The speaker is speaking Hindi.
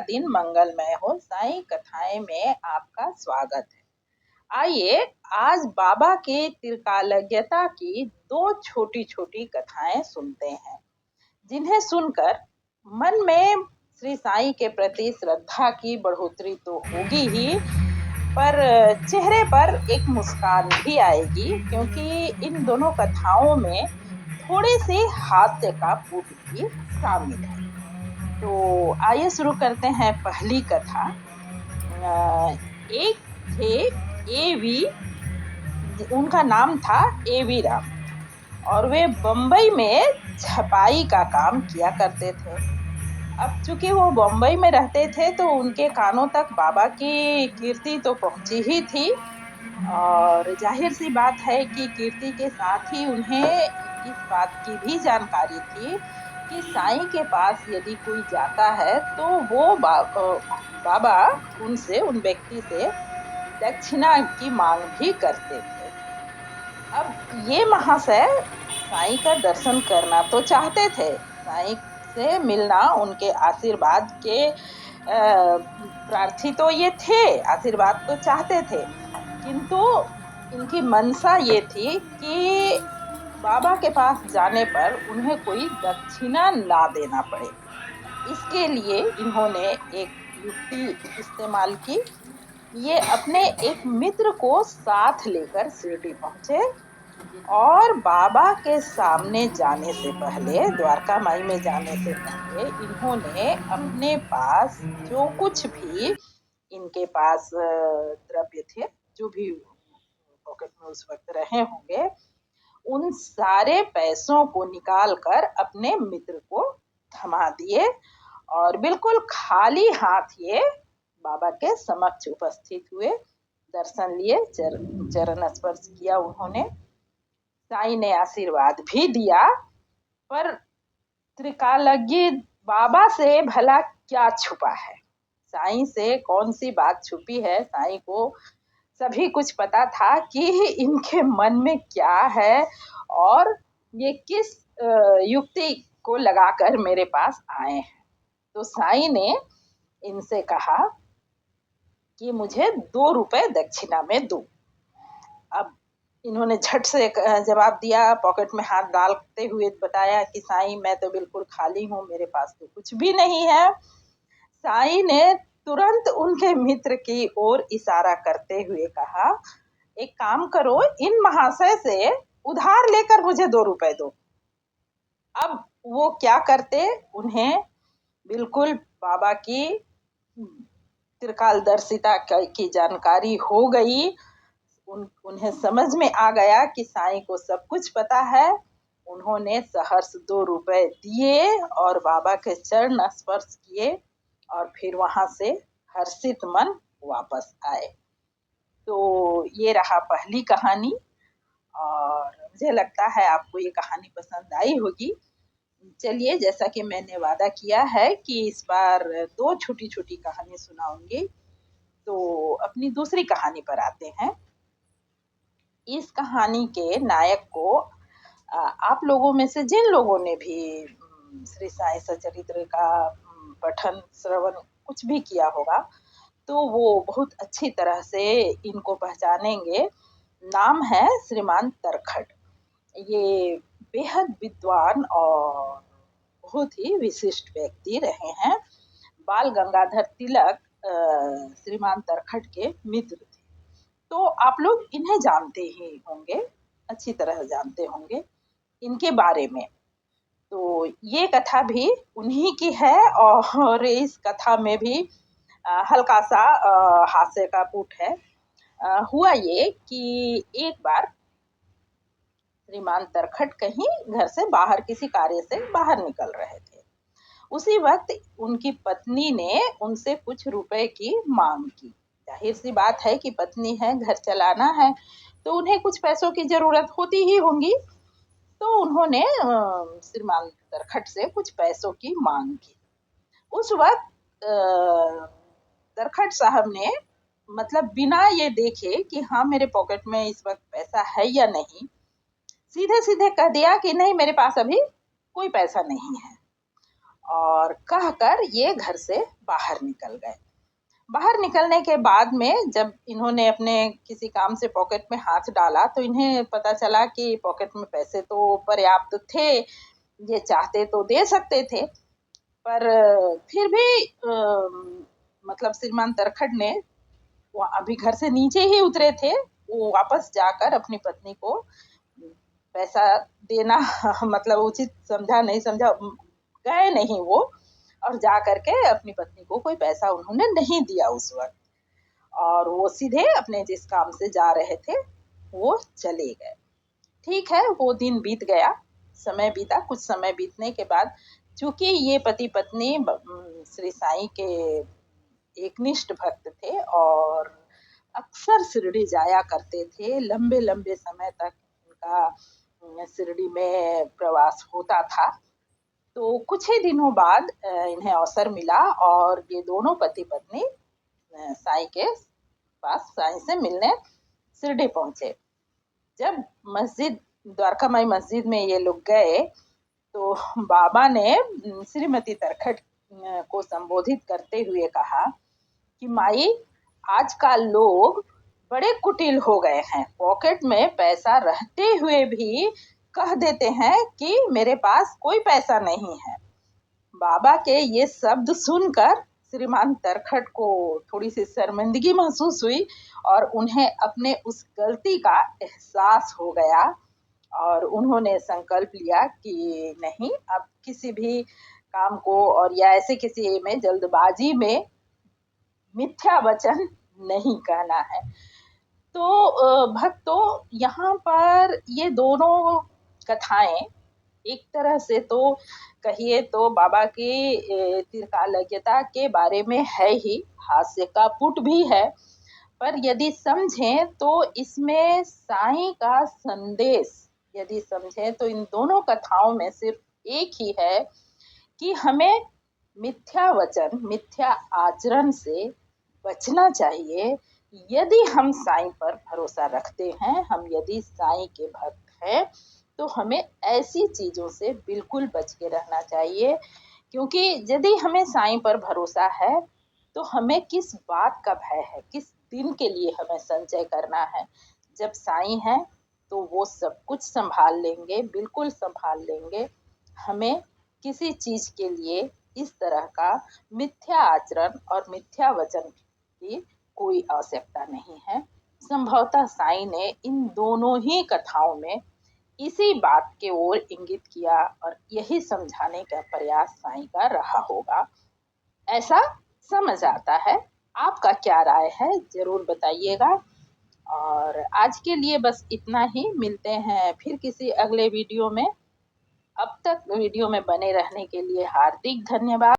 दिन मंगलमय हो। साईं कथाएं में आपका स्वागत है। आइए आज बाबा के त्रिकालज्ञता की दो छोटी छोटी कथाएं सुनते हैं, जिन्हें सुनकर मन में श्री साईं के प्रति श्रद्धा की बढ़ोतरी तो होगी ही, पर चेहरे पर एक मुस्कान भी आएगी, क्योंकि इन दोनों कथाओं में थोड़ी सी हास्य का पुट भी शामिल है। तो आइए शुरू करते हैं पहली कथा। एक थे एवी, उनका नाम था एवी राम, और वे बम्बई में छपाई का काम किया करते थे। अब चूंकि वो बम्बई में रहते थे तो उनके कानों तक बाबा की कीर्ति तो पहुंची ही थी, और जाहिर सी बात है कि कीर्ति के साथ ही उन्हें इस बात की भी जानकारी थी कि साईं के पास यदि कोई जाता है तो वो बाबा उन व्यक्ति से दक्षिणा की मांग भी करते थे। अब ये महाशय साईं का दर्शन करना तो चाहते थे, साईं से मिलना, उनके आशीर्वाद के प्रार्थी तो ये थे, आशीर्वाद तो चाहते थे, किंतु इनकी मनसा ये थी कि बाबा के पास जाने पर उन्हें कोई दक्षिणा ना देना पड़े। इसके लिए इन्होंने एक युक्ति इस्तेमाल की। ये अपने एक मित्र को साथ लेकर शिरडी पहुंचे और बाबा के सामने जाने से पहले, द्वारका माई में जाने से पहले, इन्होंने अपने पास जो कुछ भी इनके पास द्रव्य थे, जो भी पॉकेट में उस वक्त रहे होंगे, उन सारे पैसों को निकाल कर अपने मित्र को थमा दिए और बिल्कुल खाली हाथ ये बाबा के समक्ष उपस्थित हुए, दर्शन लिए, चरण स्पर्श किया उन्होंने। साईं ने आशीर्वाद भी दिया, पर त्रिकालज्ञ बाबा से भला क्या छुपा है, साईं से कौन सी बात छुपी है। साईं को सभी कुछ पता था कि इनके मन में क्या है और ये किस युक्ति को लगाकर मेरे पास आए हैं। तो साईं ने इनसे कहा कि मुझे 2 रुपए दक्षिणा में दो। अब इन्होंने झट से जवाब दिया, पॉकेट में हाथ डालते हुए बताया कि साईं मैं तो बिल्कुल खाली हूँ, मेरे पास तो कुछ भी नहीं है। साईं ने तुरंत उनके मित्र की ओर इशारा करते हुए कहा, एक काम करो, इन महाशय से उधार लेकर मुझे 2 रुपए दो। अब वो क्या करते, उन्हें बिल्कुल बाबा की त्रिकालदर्शिता की जानकारी हो गई। उन्हें समझ में आ गया कि साईं को सब कुछ पता है। उन्होंने सहर्ष 2 रुपए दिए और बाबा के चरण स्पर्श किए और फिर वहां से हर्षित मन वापस आए। तो ये रहा पहली कहानी, और मुझे लगता है आपको ये कहानी पसंद आई होगी। चलिए, जैसा कि मैंने वादा किया है कि इस बार 2 छोटी छोटी कहानी सुनाऊंगी, तो अपनी दूसरी कहानी पर आते हैं। इस कहानी के नायक को आप लोगों में से जिन लोगों ने भी श्री साईं सचरित्र का पठन, श्रवण कुछ भी किया होगा, तो वो बहुत अच्छी तरह से इनको पहचानेंगे। नाम है श्रीमान तरखट। ये बेहद विद्वान और बहुत ही विशिष्ट व्यक्ति रहे हैं। बाल गंगाधर तिलक श्रीमान तरखट के मित्र थे। तो आप लोग इन्हें जानते ही होंगे, अच्छी तरह जानते होंगे इनके बारे में। तो ये कथा भी उन्हीं की है, और इस कथा में भी हल्का सा हास्य का पुट है। हुआ ये कि एक बार श्रीमान तरखट कहीं घर से बाहर, किसी कार्य से बाहर निकल रहे थे। उसी वक्त उनकी पत्नी ने उनसे कुछ रुपए की मांग की। जाहिर सी बात है कि पत्नी है, घर चलाना है, तो उन्हें कुछ पैसों की जरूरत होती ही होंगी। तो उन्होंने श्रीमान तरखट से कुछ पैसों की मांग की। उस वक्त तरखट साहब ने, मतलब बिना ये देखे कि हाँ मेरे पॉकेट में इस वक्त पैसा है या नहीं, सीधे सीधे कह दिया कि नहीं, मेरे पास अभी कोई पैसा नहीं है। और कहकर ये घर से बाहर निकल गए। बाहर निकलने के बाद में जब इन्होंने अपने किसी काम से पॉकेट में हाथ डाला तो इन्हें पता चला कि पॉकेट में पैसे तो पर्याप्त थे, ये चाहते तो दे सकते थे, पर फिर भी मतलब श्रीमान तरखड़ ने, वो अभी घर से नीचे ही उतरे थे, वो वापस जाकर अपनी पत्नी को पैसा देना मतलब उचित समझा नहीं समझा, गए नहीं वो, और जा करके अपनी पत्नी को कोई पैसा उन्होंने नहीं दिया उस वक्त, और वो सीधे अपने जिस काम से जा रहे थे वो चले गए। ठीक है, वो दिन बीत गया, समय बीता। कुछ समय बीतने के बाद चूंकि ये पति पत्नी श्री साईं के एकनिष्ठ भक्त थे और अक्सर शिरडी जाया करते थे, लंबे लंबे समय तक उनका शिरडी में प्रवास होता था। तो कुछ ही दिनों बाद इन्हें अवसर मिला और ये दोनों पति पत्नी साईं के पास, साईं से मिलने शिरडी पहुंचे। जब मस्जिद, द्वारका माई मस्जिद में ये लोग गए तो बाबा ने श्रीमती तरखड़ को संबोधित करते हुए कहा कि माई, आजकल लोग बड़े कुटिल हो गए हैं, पॉकेट में पैसा रहते हुए भी कह देते हैं कि मेरे पास कोई पैसा नहीं है। बाबा के ये शब्द सुनकर श्रीमान तरखड़ को थोड़ी सी शर्मिंदगी महसूस हुई और उन्हें अपने उस गलती का एहसास हो गया और उन्होंने संकल्प लिया कि नहीं, अब किसी भी काम को और या ऐसे किसी में जल्दबाजी में मिथ्या वचन नहीं कहना है। तो भक्तों, यहाँ पर ये दोनों कथाएं एक तरह से तो कहिए तो बाबा की त्रिकालज्ञता के बारे में है ही, हास्य का पुट भी है, पर यदि समझें तो इसमें साईं का संदेश यदि समझें तो इन दोनों कथाओं में सिर्फ एक ही है कि हमें मिथ्या वचन, मिथ्या आचरण से बचना चाहिए। यदि हम साईं पर भरोसा रखते हैं, हम यदि साईं के भक्त हैं, तो हमें ऐसी चीजों से बिल्कुल बच के रहना चाहिए, क्योंकि यदि हमें साईं पर भरोसा है तो हमें किस बात का भय है, किस दिन के लिए हमें संचय करना है। जब साईं है तो वो सब कुछ संभाल लेंगे, बिल्कुल संभाल लेंगे। हमें किसी चीज के लिए इस तरह का मिथ्या आचरण और मिथ्या वचन की कोई आवश्यकता नहीं है। संभवतः साईं ने इन दोनों ही कथाओं में इसी बात के ओर इंगित किया और यही समझाने का प्रयास साईं का रहा होगा, ऐसा समझ आता है। आपका क्या राय है, जरूर बताइएगा। और आज के लिए बस इतना ही, मिलते हैं फिर किसी अगले वीडियो में। अब तक वीडियो में बने रहने के लिए हार्दिक धन्यवाद।